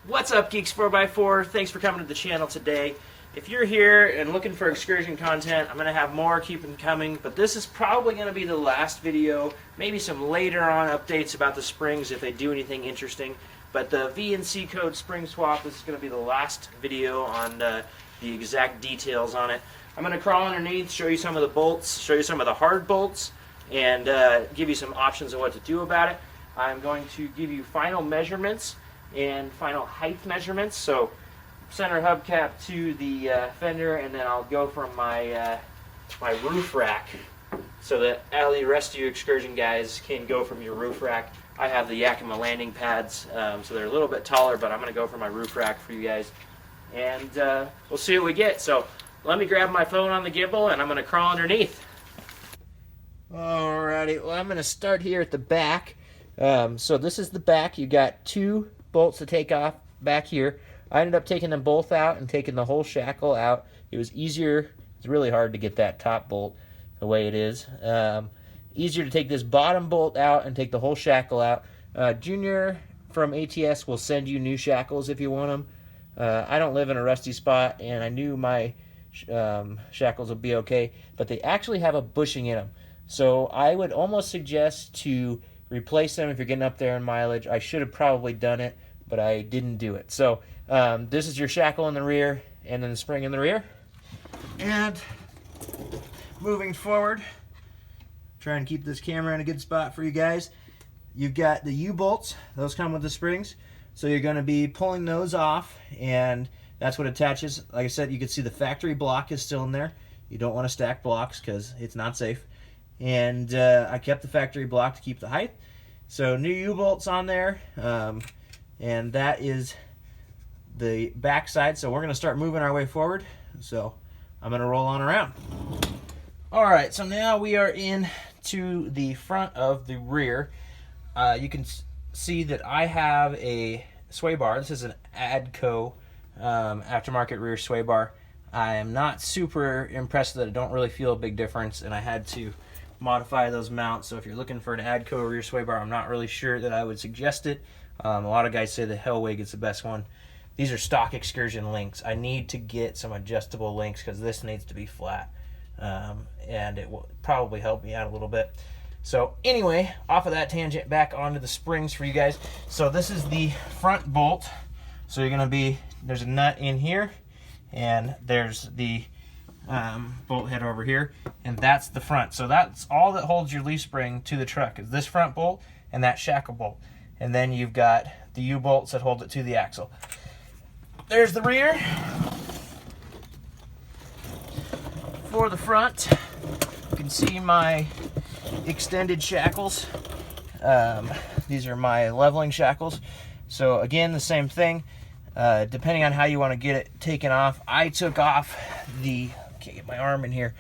What's up, Geeks 4x4? Thanks for coming to the channel today. If you're here and looking for excursion content, I'm going to have more, keep them coming, but this is probably going to be the last video, maybe some later on updates about the springs if they do anything interesting. But the V&C code spring swap, this is going to be the last video on the exact details on it. I'm going to crawl underneath, show you some of the bolts, show you some of the hard bolts, and give you some options of what to do about it. I'm going to give you final measurements and final height measurements. So center hubcap to the fender, and then I'll go from my my roof rack so that all the rest of you excursion guys can go from your roof rack. I have the Yakima landing pads, so they're a little bit taller, but I'm going to go from my roof rack for you guys. And we'll see what we get. So let me grab my phone on the gimbal, and I'm going to crawl underneath. Alrighty, well, I'm going to start here at the back. So this is the back. You got two bolts to take off back here. I ended up taking them both out and taking the whole shackle out. It was easier. It's really hard to get that top bolt the way it is. Easier to take this bottom bolt out and take the whole shackle out. Junior from ATS will send you new shackles if you want them. I don't live in a rusty spot, and I knew my shackles would be okay, but they actually have a bushing in them. So I would almost suggest to replace them if you're getting up there in mileage. I should have probably done it, but I didn't do it. So this is your shackle in the rear and then the spring in the rear. And moving forward, try and keep this camera in a good spot for you guys. You've got the U-bolts. Those come with the springs. So you're going to be pulling those off, and that's what attaches. Like I said, you can see the factory block is still in there. You don't want to stack blocks because it's not safe. And I kept the factory block to keep the height. So new U-bolts on there, and that is the back side. So we're going to start moving our way forward. So I'm going to roll on around. All right, so now we are in to the front of the rear. You can see that I have a sway bar. This is an ADCO aftermarket rear sway bar. I am not super impressed that I don't really feel a big difference, and I had to modify those mounts. So if you're looking for an ADCO rear sway bar, I'm not really sure that I would suggest it. A lot of guys say the Hellwig is the best one. These are stock Excursion links. I need to get some adjustable links because this needs to be flat, and it will probably help me out a little bit. So anyway, off of that tangent, back onto the springs for you guys. So this is the front bolt. So you're going to there's a nut in here, and there's the bolt head over here, and that's the front. So that's all that holds your leaf spring to the truck is this front bolt and that shackle bolt. And then you've got the U-bolts that hold it to the axle. There's the rear. For the front, you can see my extended shackles. These are my leveling shackles. So again, the same thing. Depending on how you want to get it taken off, I took off can't get my arm in here.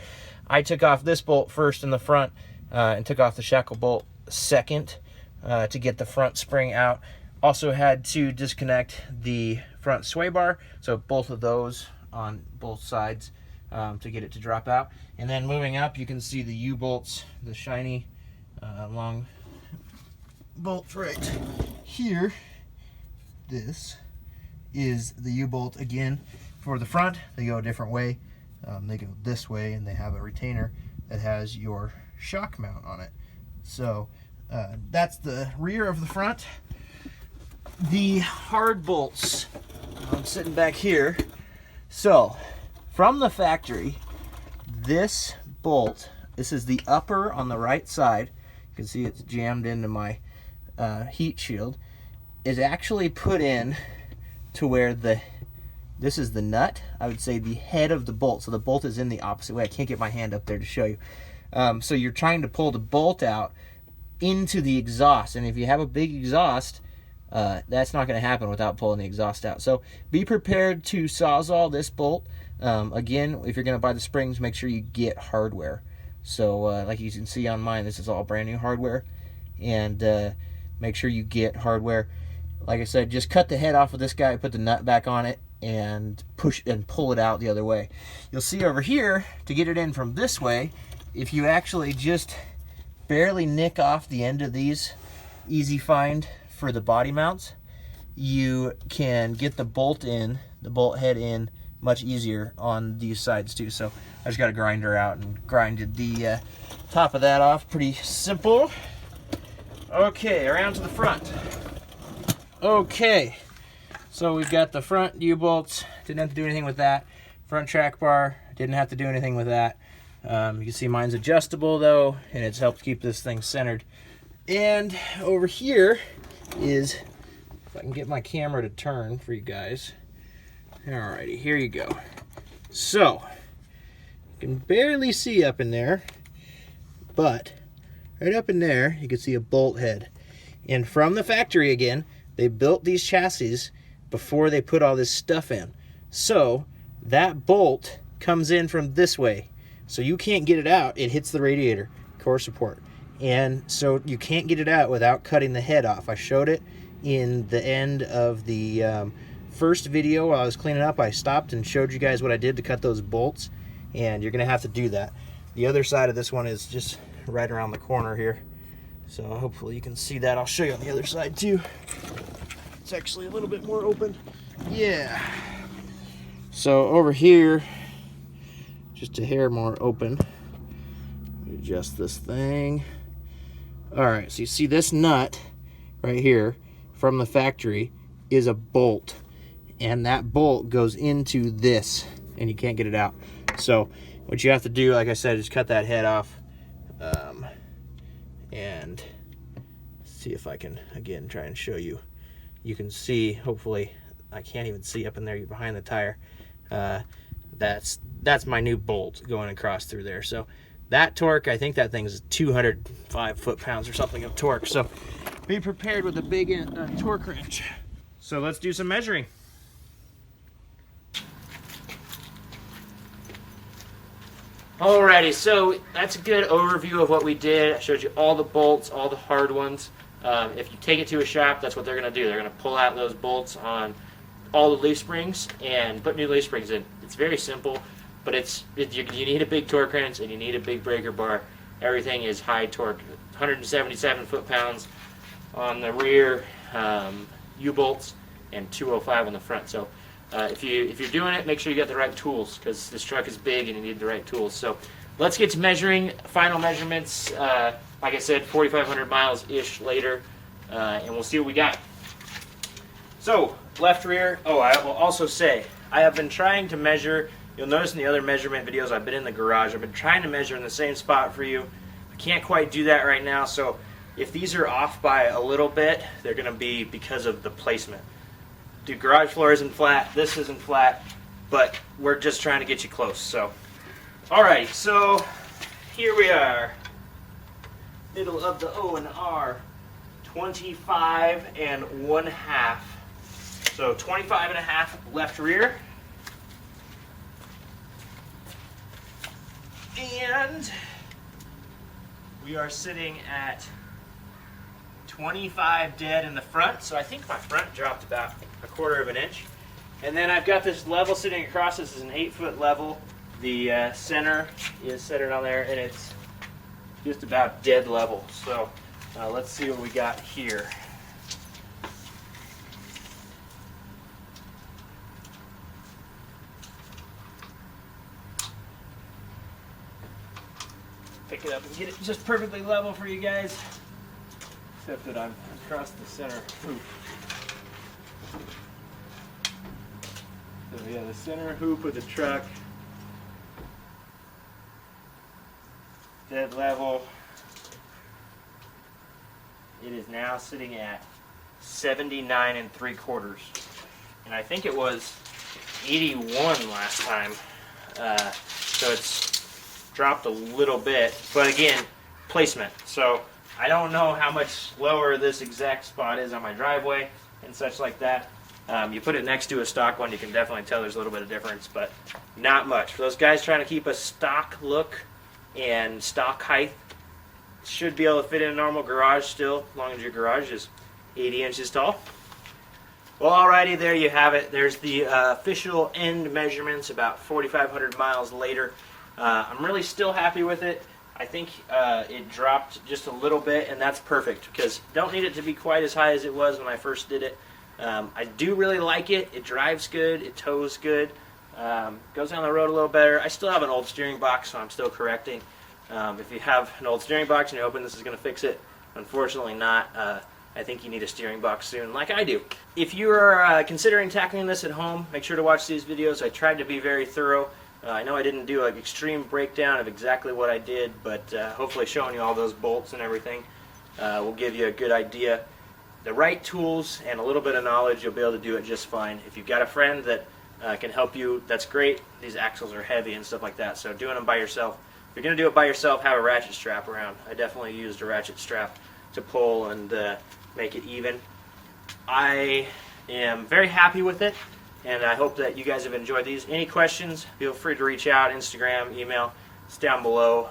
I took off this bolt first in the front and took off the shackle bolt second to get the front spring out. Also had to disconnect the front sway bar, so both of those on both sides to get it to drop out. And then moving up, you can see the U-bolts, the shiny long bolts right here. This is the U-bolt again for the front. They go a different way. They go this way, and they have a retainer that has your shock mount on it. So that's the rear of the front. The hard bolts, I'm sitting back here. So from the factory, this bolt, this is the upper on the right side. You can see it's jammed into my heat shield. Is actually put in to where this is the nut. I would say the head of the bolt. So the bolt is in the opposite way. I can't get my hand up there to show you. So you're trying to pull the bolt out into the exhaust. And if you have a big exhaust, that's not going to happen without pulling the exhaust out. So be prepared to sawzall this bolt. Again, if you're going to buy the springs, make sure you get hardware. So like you can see on mine, this is all brand new hardware. And make sure you get hardware. Like I said, just cut the head off of this guy, put the nut back on it, and push and pull it out the other way. You'll see over here, to get it in from this way, if you actually just barely nick off the end of these, easy find for the body mounts, you can get the bolt head in much easier on these sides too. So I just got a grinder out and grinded the top of that off. Pretty simple. Okay, around to the front. Okay, so we've got the front U-bolts. Didn't have to do anything with that. Front track bar, didn't have to do anything with that. You can see mine's adjustable though, and it's helped keep this thing centered. And over here is, if I can get my camera to turn for you guys. Alrighty, here you go. So, you can barely see up in there, but right up in there, you can see a bolt head. And from the factory again, they built these chassis before they put all this stuff in. So, that bolt comes in from this way. So you can't get it out. It hits the radiator, core support. And so you can't get it out without cutting the head off. I showed it in the end of the first video while I was cleaning up. I stopped and showed you guys what I did to cut those bolts, and you're gonna have to do that. The other side of this one is just right around the corner here, so hopefully you can see that. I'll show you on the other side too. It's actually a little bit more open. Yeah. So over here, just a hair more open. Adjust this thing. All right, so you see this nut right here from the factory is a bolt, and that bolt goes into this, and you can't get it out. So what you have to do, like I said, is cut that head off, and see if I can again try and show you. You can see, hopefully, I can't even see up in there behind the tire. That's my new bolt going across through there. So that torque, I think that thing's 205 foot-pounds or something of torque. So be prepared with a big torque wrench. So let's do some measuring. Alrighty, so that's a good overview of what we did. I showed you all the bolts, all the hard ones. If you take it to a shop, that's what they're going to do. They're going to pull out those bolts on all the leaf springs and put new leaf springs in. It's very simple, but you need a big torque wrench and you need a big breaker bar. Everything is high torque, 177 foot-pounds on the rear U-bolts and 205 on the front. So if you're doing it, make sure you get the right tools, because this truck is big and you need the right tools. So let's get to measuring. Final measurements, like I said, 4,500 miles-ish later, and we'll see what we got. So left rear. Oh, I will also say, I have been trying to measure. You'll notice in the other measurement videos, I've been in the garage. I've been trying to measure in the same spot for you. I can't quite do that right now, so if these are off by a little bit, they're going to be because of the placement. The garage floor isn't flat, this isn't flat, but we're just trying to get you close. So, alright, so here we are, middle of the O and R, 25 and 1/2. So 25 and a half left rear. And we are sitting at 25 dead in the front. So I think my front dropped about 1/4 of an inch. And then I've got this level sitting across. This is an 8-foot level. The center is centered on there, and it's just about dead level. So let's see what we got here. Pick it up and get it just perfectly level for you guys, except that I'm across the center hoop. So yeah, the center hoop of the truck, dead level. It is now sitting at 79 3/4, and I think it was 81 last time. So it's dropped a little bit, but again, placement. So I don't know how much lower this exact spot is on my driveway and such like that. You put it next to a stock one, you can definitely tell there's a little bit of difference, but not much. For those guys trying to keep a stock look and stock height, should be able to fit in a normal garage still, as long as your garage is 80 inches tall. Well, alrighty, there you have it. There's the official end measurements about 4,500 miles later. I'm really still happy with it. I think it dropped just a little bit, and that's perfect, because don't need it to be quite as high as it was when I first did it. I do really like it. It drives good. It tows good. Goes down the road a little better. I still have an old steering box, so I'm still correcting. If you have an old steering box and you're hoping this is going to fix it, unfortunately not. I think you need a steering box soon, like I do. If you are considering tackling this at home, make sure to watch these videos. I tried to be very thorough. I know I didn't do an extreme breakdown of exactly what I did, but hopefully showing you all those bolts and everything will give you a good idea. The right tools and a little bit of knowledge, you'll be able to do it just fine. If you've got a friend that can help you, that's great. These axles are heavy and stuff like that, so doing them by yourself. If you're going to do it by yourself, have a ratchet strap around. I definitely used a ratchet strap to pull and make it even. I am very happy with it, and I hope that you guys have enjoyed these. Any questions, feel free to reach out, Instagram, email, it's down below.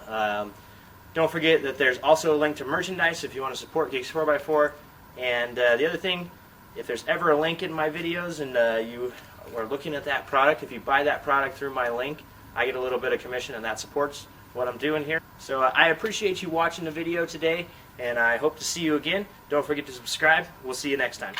Don't forget that there's also a link to merchandise if you want to support Geeks 4x4. And the other thing, if there's ever a link in my videos and you are looking at that product, if you buy that product through my link, I get a little bit of commission, and that supports what I'm doing here. So I appreciate you watching the video today, and I hope to see you again. Don't forget to subscribe. We'll see you next time.